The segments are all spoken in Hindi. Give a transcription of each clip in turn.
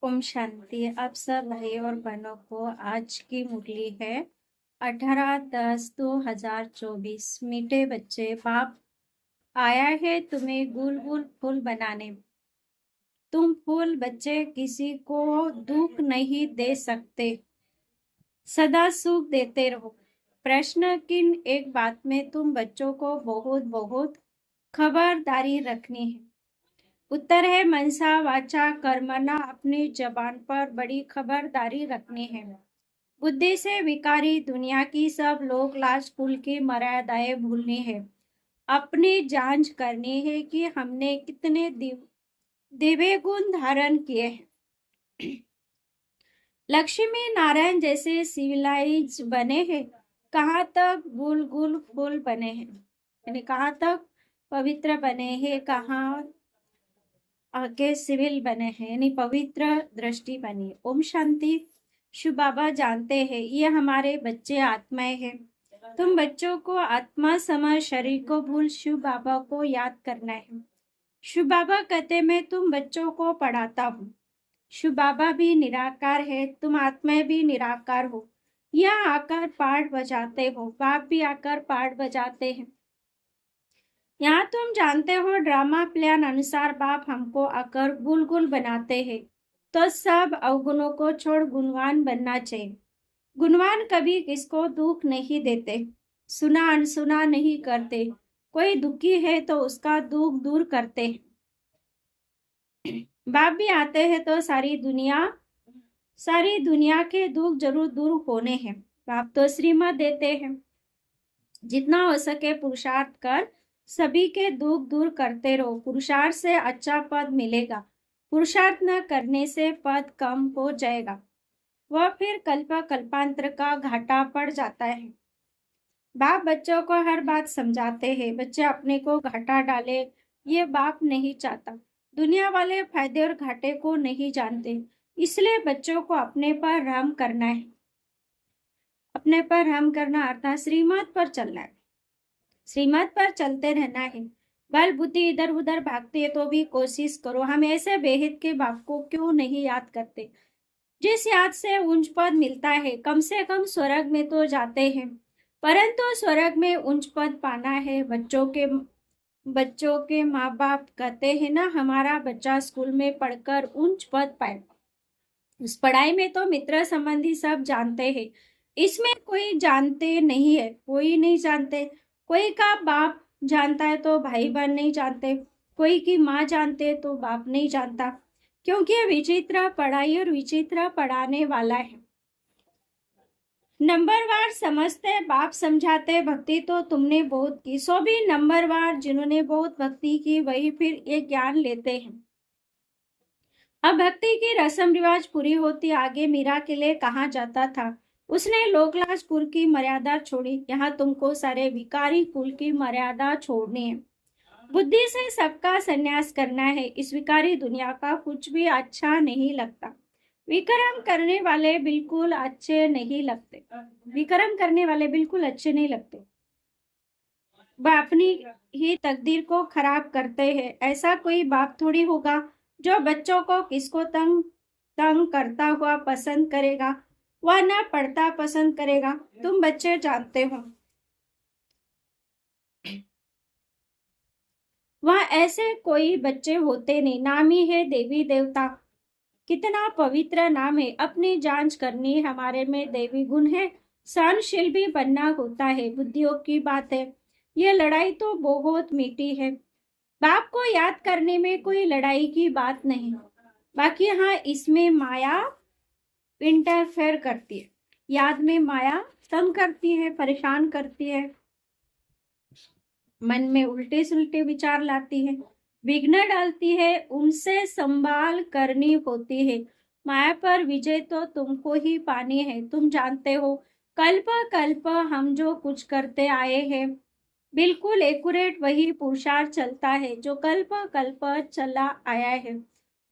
ओम शांति। आप सब भाई और बहनों को आज की मुरली है 18/10/2024। मीठे बच्चे, बाप आया है तुम्हें गुल गुल फूल बनाने। तुम फूल बच्चे किसी को दुख नहीं दे सकते, सदा सुख देते रहो। प्रश्न किन एक बात में तुम बच्चों को बहुत बहुत खबरदारी रखनी है। उत्तर है मनसा वाचा कर्मणा, अपनी जबान पर बड़ी खबरदारी रखनी है। बुद्धि से विकारी दुनिया की सब लोग लाज कुल की मर्यादाएं भूलनी है। अपनी जांच करनी है कि हमने कितने दिव्य गुण धारण किए हैं। लक्ष्मी नारायण जैसे सिविलाइज बने हैं, कहाँ तक गुल गुल फूल बने हैं, यानी कहाँ तक पवित्र बने हैं, कहाँ आगे सिविल बने हैं, यानी पवित्र दृष्टि बनी। ओम शांति। शिव बाबा जानते हैं ये हमारे बच्चे आत्माएं हैं। तुम बच्चों को आत्मा समझ शरीर को भूल शिव बाबा को याद करना है। शिव बाबा कहते मैं तुम बच्चों को पढ़ाता हूँ। शिव बाबा भी निराकार है, तुम आत्माएं भी निराकार हो। यहाँ आकर पाठ बजाते हो, बाप भी आकर पाठ बजाते हैं। यहाँ तुम जानते हो ड्रामा प्लान अनुसार बाप हमको आकर गुल गुल बनाते हैं, तो सब अवगुणों को छोड़ गुणवान बनना चाहिए। गुणवान कभी किसको दुख नहीं देते, सुना अनसुना नहीं करते। कोई दुखी है तो उसका दुख दूर करते हैं। बाप भी आते हैं तो सारी दुनिया के दुख जरूर दूर होने हैं। बाप तो श्रीमत देते हैं, जितना हो सके पुरुषार्थ कर सभी के दुख दूर करते रहो। पुरुषार्थ से अच्छा पद मिलेगा, पुरुषार्थ न करने से पद कम हो जाएगा, वह फिर कल्पांतर का घाटा पड़ जाता है। बाप बच्चों को हर बात समझाते हैं, बच्चे अपने को घाटा डाले ये बाप नहीं चाहता। दुनिया वाले फायदे और घाटे को नहीं जानते, इसलिए बच्चों को अपने पर रहम करना है। अपने पर रहम करना अर्थात श्रीमत पर चलना है, श्रीमत पर चलते रहना है। बल बुद्धि इधर उधर भागती है तो भी कोशिश करो। हम ऐसे बेहद के बाप को क्यों नहीं याद करते, जिस याद से उच्च पद मिलता है। कम से कम स्वर्ग में तो जाते हैं, परंतु स्वर्ग में उच्च पद पाना है। बच्चों के माँ बाप कहते हैं ना, हमारा बच्चा स्कूल में पढ़कर उच्च पद पाए। उस पढ़ाई में तो मित्र संबंधी सब जानते हैं, इसमें कोई जानते नहीं है, कोई नहीं जानते। कोई का बाप जानता है तो भाई बहन नहीं जानते, कोई की माँ जानते तो बाप नहीं जानता, क्योंकि विचित्र पढ़ाई और विचित्र पढ़ाने वाला है। नंबरवार समझते बाप समझाते, भक्ति तो तुमने बहुत की, सो भी नंबरवार जिन्होंने बहुत भक्ति की वही फिर ये ज्ञान लेते हैं। अब भक्ति की रस्म रिवाज पूरी होती, आगे मीरा के लिए कहा जाता था, उसने लोकलाज कुल की मर्यादा छोड़ी। यहाँ तुमको सारे विकारी कुल की मर्यादा छोड़नी है। बुद्धि से सबका संन्यास करना है। इस विकारी दुनिया का कुछ भी अच्छा नहीं लगता। विक्रम करने वाले बिल्कुल अच्छे नहीं लगते, विक्रम करने वाले बिल्कुल अच्छे नहीं लगते। वह अपनी ही तकदीर को खराब करते हैं। ऐसा कोई बाप थोड़ी होगा जो बच्चों को किसको तंग करता हुआ पसंद करेगा, वह न पढ़ता पसंद करेगा। तुम बच्चे जानते हो वह ऐसे कोई बच्चे होते नहीं। नाम ही है देवी देवता, कितना पवित्र नाम है। अपनी जांच करनी, हमारे में देवी गुण है, सहनशील भी बनना होता है। बुद्धियों की बात है, यह लड़ाई तो बहुत मीठी है। बाप को याद करने में कोई लड़ाई की बात नहीं, बाकी हाँ इसमें माया इंटरफेयर करती है। याद में माया तंग करती है, परेशान करती है, मन में उल्टे सुलटे विचार लाती है, विघ्न डालती है, उनसे संभाल करनी होती है। माया पर विजय तो तुमको ही पानी है। तुम जानते हो कल्प कल्प हम जो कुछ करते आए हैं, बिल्कुल एक्यूरेट वही पुरुषार्थ चलता है जो कल्प कल्प चला आया है।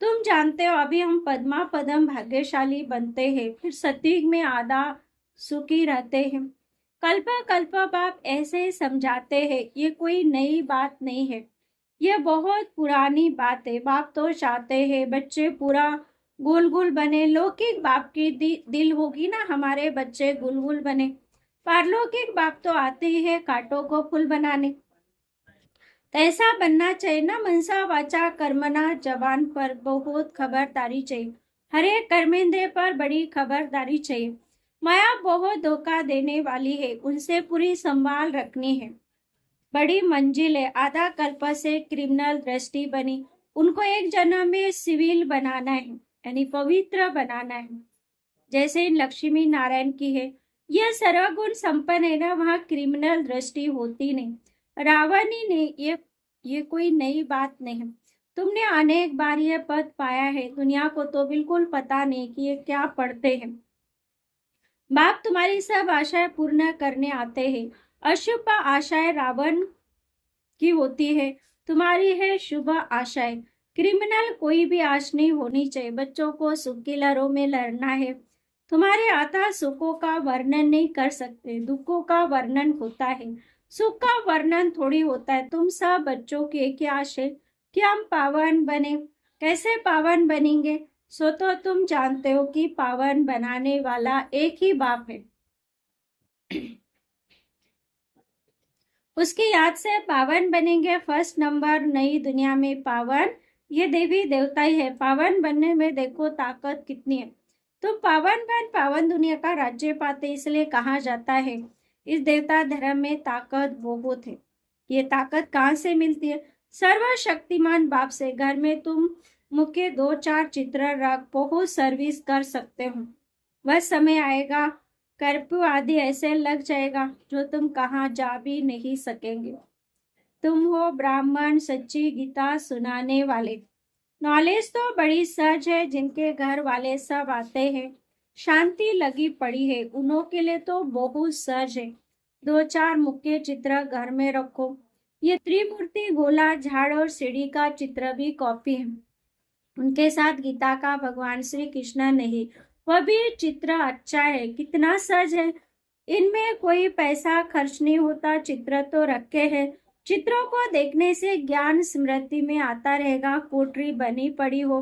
तुम जानते हो अभी हम पद्मा पदम भाग्यशाली बनते हैं, फिर सतयुग में आधा सुखी रहते हैं। कल्प कल्प बाप ऐसे समझाते हैं, ये कोई नई बात नहीं है, ये बहुत पुरानी बात है। बाप तो चाहते हैं बच्चे पूरा गुलगुल बने। लौकिक बाप की दिल होगी ना, हमारे बच्चे गुलगुल बने। पारलौकिक बाप तो आते ही है कांटों को फूल बनाने। तो ऐसा बनना चाहिए ना, मनसा वाचा कर्मना, जबान पर बहुत खबरदारी चाहिए। हर एक कर्मेंद्रिय पर बड़ी खबरदारी चाहिए। माया बहुत धोखा देने वाली है, उनसे पूरी संभाल रखनी है। बड़ी मंजिल है, आधा कल्प से क्रिमिनल दृष्टि बनी, उनको एक जन्म में सिविल बनाना है, यानी पवित्र बनाना है, जैसे इन लक्ष्मी नारायण की है। यह सर्वगुण संपन्न है ना, वहां क्रिमिनल दृष्टि होती नहीं। रावण ही ने ये कोई नई बात नहीं। तुमने अनेक बार यह पद पाया है, दुनिया को तो बिल्कुल पता नहीं कि ये क्या पढ़ते हैं। बाप तुम्हारी सब आशाएं पूर्ण करने आते हैं। अशुभ आशाएं रावण की होती है, तुम्हारी है शुभ आशाएं। क्रिमिनल कोई भी आश नहीं होनी चाहिए। बच्चों को सुख की लहरों में लड़ना है। तुम्हारे आता सुखों का वर्णन नहीं कर सकते, दुखों का वर्णन होता है, सुख का वर्णन थोड़ी होता है। तुम सब बच्चों की एक ही आश है कि हम पावन बने। कैसे पावन बनेंगे? सो तो तुम जानते हो कि पावन बनाने वाला एक ही बाप है। उसकी याद से पावन बनेंगे। फर्स्ट नंबर नई दुनिया में पावन ये देवी देवता ही है। पावन बनने में देखो ताकत कितनी है। तुम पावन बन पावन दुनिया का राज्य पाते, इसलिए कहा जाता है इस देवता धर्म में ताकत बहुत है। ये ताकत कहाँ से मिलती है? सर्वशक्तिमान बाप से। घर में तुम मुख्य 2-4 चित्र रख बहुत सर्विस कर सकते हो। वह समय आएगा कर्फ्यू आदि ऐसे लग जाएगा जो तुम कहाँ जा भी नहीं सकेंगे। तुम हो ब्राह्मण, सच्ची गीता सुनाने वाले। नॉलेज तो बड़ी सहज है, जिनके घर वाले सब आते हैं, शांति लगी पड़ी है, उन्हों के लिए तो बहुत सहज है। 2-4 मुख्य चित्र घर में रखो। ये त्रिमूर्ति, गोला, झाड़ और सीढ़ी का चित्र भी कॉपी है। उनके साथ गीता का भगवान श्री कृष्ण नहीं, वह भी चित्र अच्छा है। कितना सहज है, इनमें कोई पैसा खर्च नहीं होता। चित्र तो रखे हैं, चित्रों को देखने से ज्ञान स्मृति में आता रहेगा। कोठरी बनी पड़ी हो,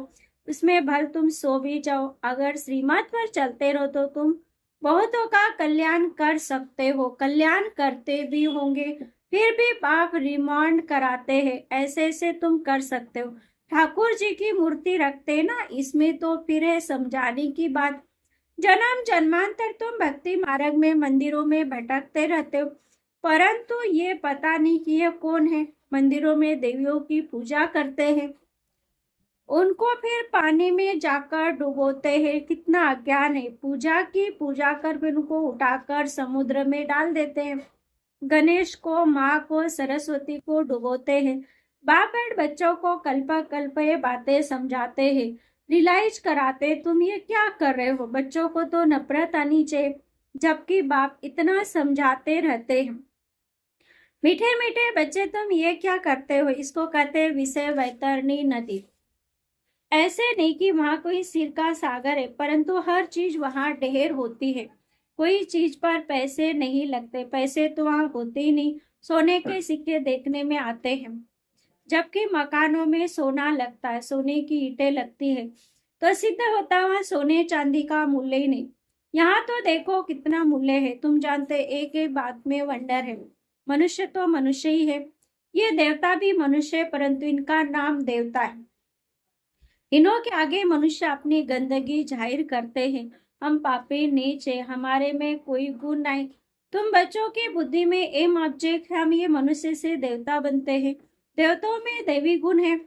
उसमें भर तुम सो भी जाओ, अगर श्रीमत पर चलते रहो तो तुम बहुतों का कल्याण कर सकते हो, कल्याण करते भी होंगे। फिर भी बाप रिमांड कराते हैं, ऐसे ऐसे तुम कर सकते हो। ठाकुर जी की मूर्ति रखते ना, इसमें तो फिर है समझाने की बात। जन्म जन्मांतर तुम भक्ति मार्ग में मंदिरों में भटकते रहते हो, परंतु ये पता नहीं कि ये कौन है। मंदिरों में देवियों की पूजा करते हैं, उनको फिर पानी में जाकर डुबोते हैं। कितना अज्ञान है। पूजा कर फिर उनको उठाकर समुद्र में डाल देते हैं। गणेश को, माँ को, सरस्वती को डुबोते हैं। बाप एंड बच्चों को कल्प कल्प ये बातें समझाते हैं, रियलाइज कराते। तुम ये क्या कर रहे हो? बच्चों को तो नफरत आनी चाहिए, जबकि बाप इतना समझाते रहते हैं। मीठे मीठे बच्चे, तुम ये क्या करते हो? इसको कहते हैं विषय वैतरणी नदी। ऐसे नहीं कि वहां कोई सिर का सागर है, परंतु हर चीज वहां ढेर होती है। कोई चीज पर पैसे नहीं लगते, पैसे तो वहां होते ही नहीं। सोने के सिक्के देखने में आते हैं, जबकि मकानों में सोना लगता है, सोने की ईंटें लगती है, तो सिद्ध होता वहां सोने चांदी का मूल्य ही नहीं। यहाँ तो देखो कितना मूल्य है। तुम जानते एक एक बात में वंडर है। मनुष्य तो मनुष्य ही है, ये देवता भी मनुष्य है, परंतु इनका नाम देवता है। इन्हों के आगे मनुष्य अपनी गंदगी जाहिर करते हैं। हम पापी नीच है, हमारे में कोई गुण नहीं। तुम बच्चों की बुद्धि में एम ऑब्जेक्ट, हम ये मनुष्य से देवता बनते हैं, देवताओं में देवी गुण है,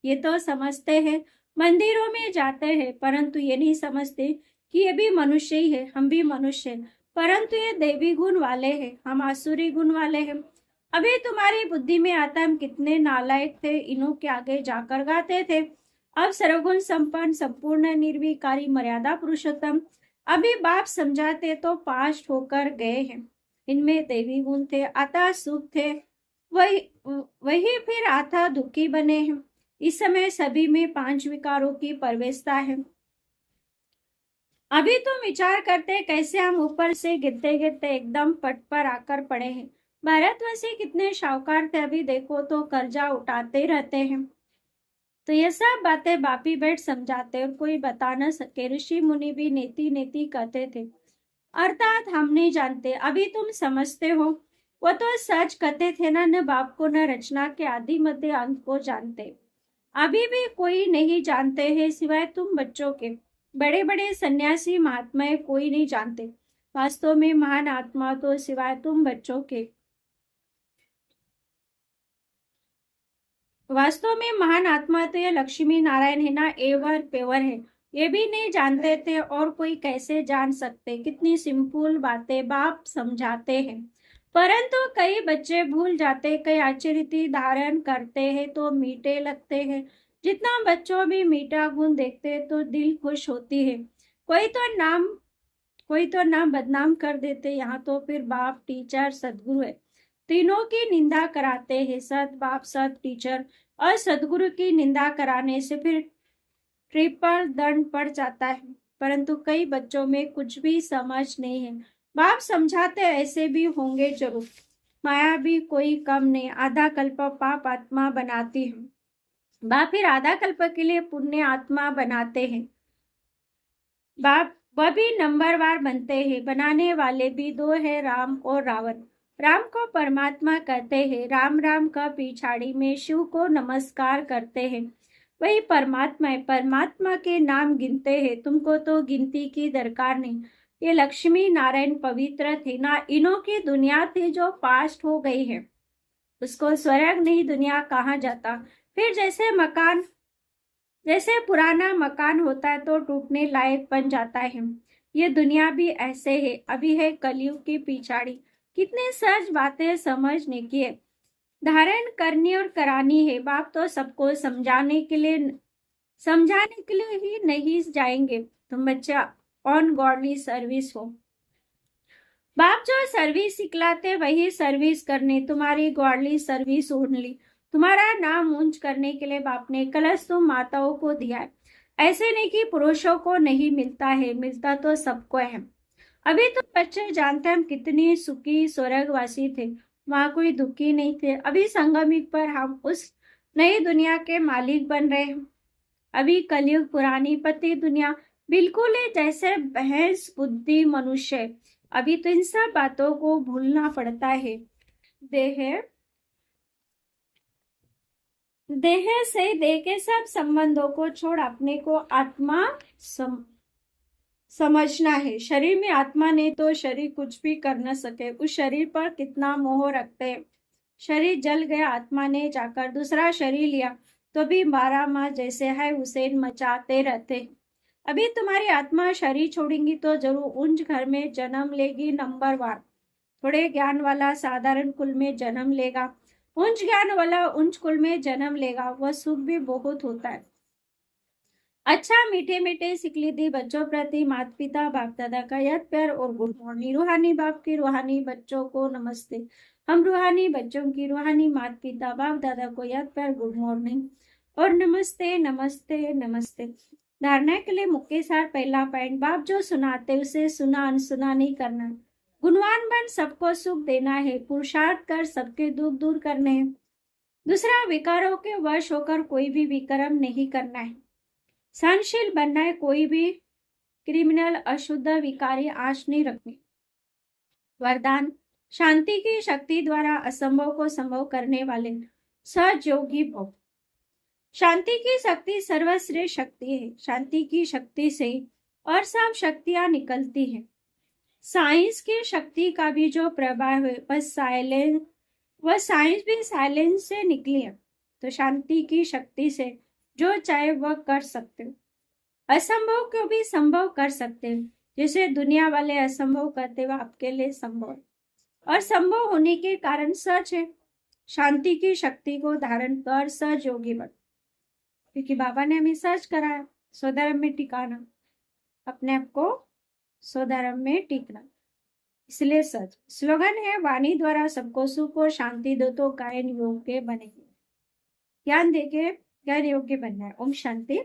ये तो समझते हैं। मंदिरों में जाते हैं, परंतु ये नहीं समझते कि ये भी मनुष्य ही है, हम भी मनुष्य हैं, परंतु ये देवी गुण वाले हैं, हम आसुरी गुण वाले हैं। अभी तुम्हारी बुद्धि में आता हम कितने नालायक थे, इन्हों के आगे जाकर गाते थे। अब सर्वगुण संपन्न, संपूर्ण निर्विकारी, मर्यादा पुरुषोत्तम, अभी बाप समझाते तो पास्ट होकर गए हैं। इनमें देवी गुण थे, अतः सुख थे, वही फिर आता दुखी बने हैं। इस समय सभी में 5 विकारों की प्रवेशता है। अभी तुम विचार करते कैसे हम ऊपर से गिरते गिरते एकदम पट पर आकर पड़े हैं। भारतवासी कितने शाहूकार थे, अभी देखो तो कर्जा उठाते रहते हैं। तो ये सब बातें बापी बैठ समझाते और कोई बता न सके। ऋषि मुनि भी नेति नेति कहते थे, अर्थात हम नहीं जानते, अभी तुम समझते हो। वो तो सच कहते थे ना, न बाप को न रचना के आदि मध्य अंत को जानते। अभी भी कोई नहीं जानते हैं सिवाय तुम बच्चों के। बड़े बड़े सन्यासी महात्मा कोई नहीं जानते। वास्तव में महान आत्मा तो सिवाय तुम बच्चों के, वास्तव में महान आत्मा तो ये लक्ष्मी नारायण है ना, एवर पेवर है। ये भी नहीं जानते थे और कोई कैसे जान सकते। कितनी सिंपल बातें बाप समझाते हैं, परंतु कई बच्चे भूल जाते। कई आचरित धारण करते हैं तो मीठे लगते हैं। जितना बच्चों में मीठा गुण देखते तो दिल खुश होती है। कोई तो नाम बदनाम कर देते। यहाँ तो फिर बाप टीचर सदगुरु है, तीनों की निंदा कराते हैं। सत बाप सत टीचर और सदगुरु की निंदा कराने से फिर ट्रिपल दंड पड़ जाता है। परंतु कई बच्चों में कुछ भी समझ नहीं है। बाप समझाते ऐसे भी होंगे जरूर। माया भी कोई कम नहीं, आधा कल्प पाप आत्मा बनाती है। बाप फिर आधा कल्प के लिए पुण्य आत्मा बनाते हैं। बाप वह भी नंबरवार बनते हैं। बनाने वाले भी दो है, राम और रावण। राम को परमात्मा कहते हैं। राम राम का पिछाड़ी में शिव को नमस्कार करते हैं। वही परमात्मा है। परमात्मा के नाम गिनते हैं। तुमको तो गिनती की दरकार नहीं। ये लक्ष्मी नारायण पवित्र थे ना, इन्हों की दुनिया थी जो पास्ट हो गई है। उसको स्वर्ग नहीं दुनिया कहा जाता। फिर जैसे पुराना मकान होता है तो टूटने लायक बन जाता है। ये दुनिया भी ऐसे है, अभी है कलयुग की पिछाड़ी। कितने सहज बातें समझने की है, धारण करनी और करानी है। बाप तो सबको समझाने के लिए ही नहीं जाएंगे। तुम बच्चा ऑन गॉडली सर्विस हो। बाप जो सर्विस सिखलाते वही सर्विस करने, तुम्हारी गॉडली सर्विस ओनली। तुम्हारा नाम ऊंच करने के लिए बाप ने कलश तुम माताओं को दिया है। ऐसे नहीं कि पुरुषों को नहीं मिलता है, मिलता तो सबको है। अभी तो बच्चे जानते हैं हम कितनी सुखी स्वर्गवासी थे, वहां कोई दुखी नहीं थे। अभी संगमिक पर हम उस नई दुनिया के मालिक बन रहे हैं। अभी कलयुग पुरानी पति दुनिया बिल्कुल ही जैसे भैंस बुद्धि मनुष्य। अभी तो इन सब बातों को भूलना पड़ता है। देह से देह के सब संबंधों को छोड़ अपने को आत्मा समझना है। शरीर में आत्मा नहीं तो शरीर कुछ भी कर न सके। उस शरीर पर कितना मोह रखते हैं। शरीर जल गया, आत्मा ने जाकर दूसरा शरीर लिया तो भी 12 माह जैसे है हुसैन मचाते रहते। अभी तुम्हारी आत्मा शरीर छोड़ेंगी तो जरूर उंच घर में जन्म लेगी, नंबरवार। थोड़े ज्ञान वाला साधारण कुल में जन्म लेगा, उच्च ज्ञान वाला उच्च कुल में जन्म लेगा। वह सुख भी बहुत होता है। अच्छा मीठे मीठे सिकलिदी बच्चों प्रति माता पिता बाप दादा का याद प्यार और गुड मॉर्निंग। रूहानी बाप की रूहानी बच्चों को नमस्ते। हम रूहानी बच्चों की रूहानी माता पिता बाप दादा को याद प्यार गुड मॉर्निंग और नमस्ते नमस्ते नमस्ते। धारणा के लिए मुख्य सार पहला पॉइंट, बाप जो सुनाते उसे सुना अनसुना नहीं करना। गुणवान बन सबको सुख देना है, पुरुषार्थ कर सबके दुख दूर करने हैं। दूसरा, विकारों के वश होकर कोई भी विक्रम नहीं करना है। सहनशील बनना है, कोई भी क्रिमिनल अशुद्ध विकारी आश नहीं रखनी। वरदान, शांति की शक्ति द्वारा असंभव को संभव करने वाले सहयोगी भव। शांति की शक्ति सर्वश्रेष्ठ शक्ति है। शांति की शक्ति से और सब शक्तियां निकलती हैं। साइंस की शक्ति का भी जो प्रभाव है वह साइंस भी साइलेंस से निकली है। तो शांति की शक्ति से जो चाहे वह कर सकते हो। असंभव को भी संभव कर सकते हो। जैसे दुनिया वाले असंभव करते हुए आपके लिए संभव है और संभव होने के कारण सच है। शांति की शक्ति को धारण कर सच योगी बन, क्योंकि बाबा ने हमें सच कराया स्वधर्म में टिकाना, अपने आप को स्वधर्म में टिकना, इसलिए सच। स्लोगन है, वाणी द्वारा सबको सुख और शांति दो तो गायन योग्य बनेगी। ज्ञान देके ज्ञान योग्य बनना है। ओम शांति।